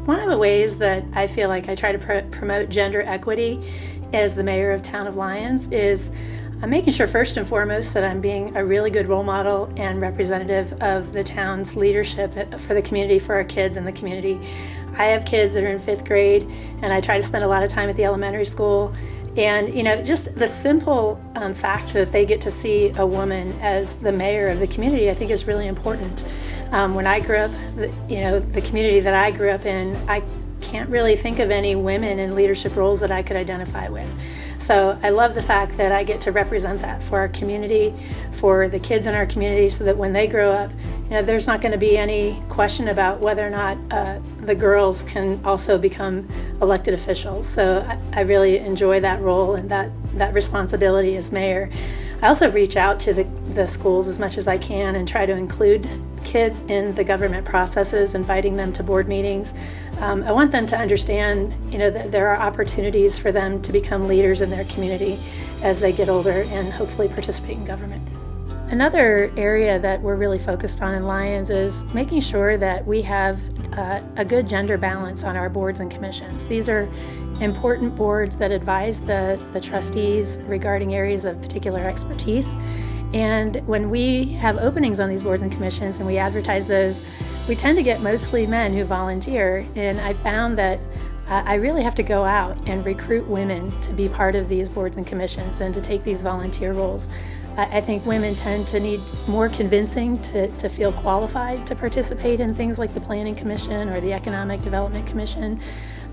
One of the ways that I feel like I try to promote gender equity as the mayor of Town of Lyons is making sure first and foremost that I'm being a really good role model and representative of the town's leadership for the community, for our kids in the community. I have kids that are in 5th grade, and I try to spend a lot of time at the elementary school. And just the simple fact that they get to see a woman as the mayor of the community, I think is really important. When I grew up, the community that I grew up in, I can't really think of any women in leadership roles that I could identify with. So I love the fact that I get to represent that for our community, for the kids in our community, so that when they grow up, there's not going to be any question about whether or not the girls can also become elected officials. So I really enjoy that role and that responsibility as mayor. I also reach out to the schools as much as I can and try to include kids in the government processes, inviting them to board meetings. I want them to understand, that there are opportunities for them to become leaders in their community as they get older and hopefully participate in government. Another area that we're really focused on in Lyons is making sure that we have a good gender balance on our boards and commissions. These are important boards that advise the trustees regarding areas of particular expertise. And when we have openings on these boards and commissions and we advertise those, we tend to get mostly men who volunteer. And I found that I really have to go out and recruit women to be part of these boards and commissions and to take these volunteer roles. I think women tend to need more convincing to feel qualified to participate in things like the Planning Commission or the Economic Development Commission.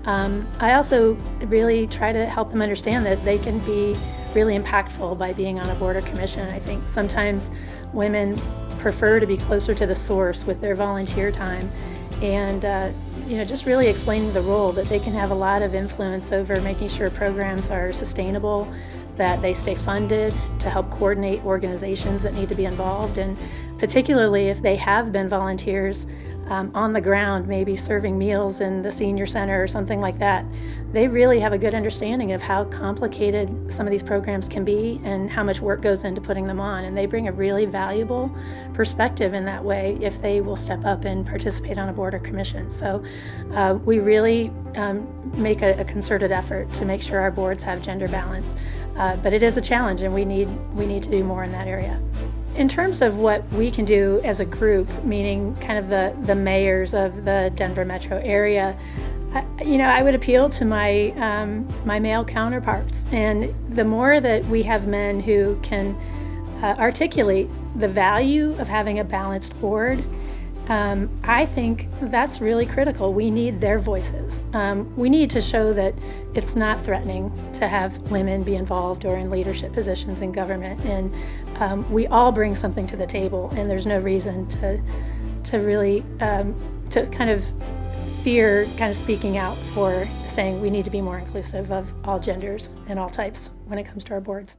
I also really try to help them understand that they can be really impactful by being on a board or commission. I think sometimes women prefer to be closer to the source with their volunteer time, and just really explaining the role that they can have a lot of influence over making sure programs are sustainable, that they stay funded, to help coordinate organizations that need to be involved, and particularly if they have been volunteers on the ground, maybe serving meals in the senior center or something like that. They really have a good understanding of how complicated some of these programs can be and how much work goes into putting them on, and they bring a really valuable perspective in that way if they will step up and participate on a board or commission. So we really make a concerted effort to make sure our boards have gender balance, but it is a challenge, and we need to do more in that area. In terms of what we can do as a group, meaning kind of the mayors of the Denver metro area, I would appeal to my male counterparts. And the more that we have men who can articulate the value of having a balanced board, I think that's really critical. We need their voices. We need to show that it's not threatening to have women be involved or in leadership positions in government, and we all bring something to the table, and there's no reason to really to kind of fear kind of speaking out for saying we need to be more inclusive of all genders and all types when it comes to our boards.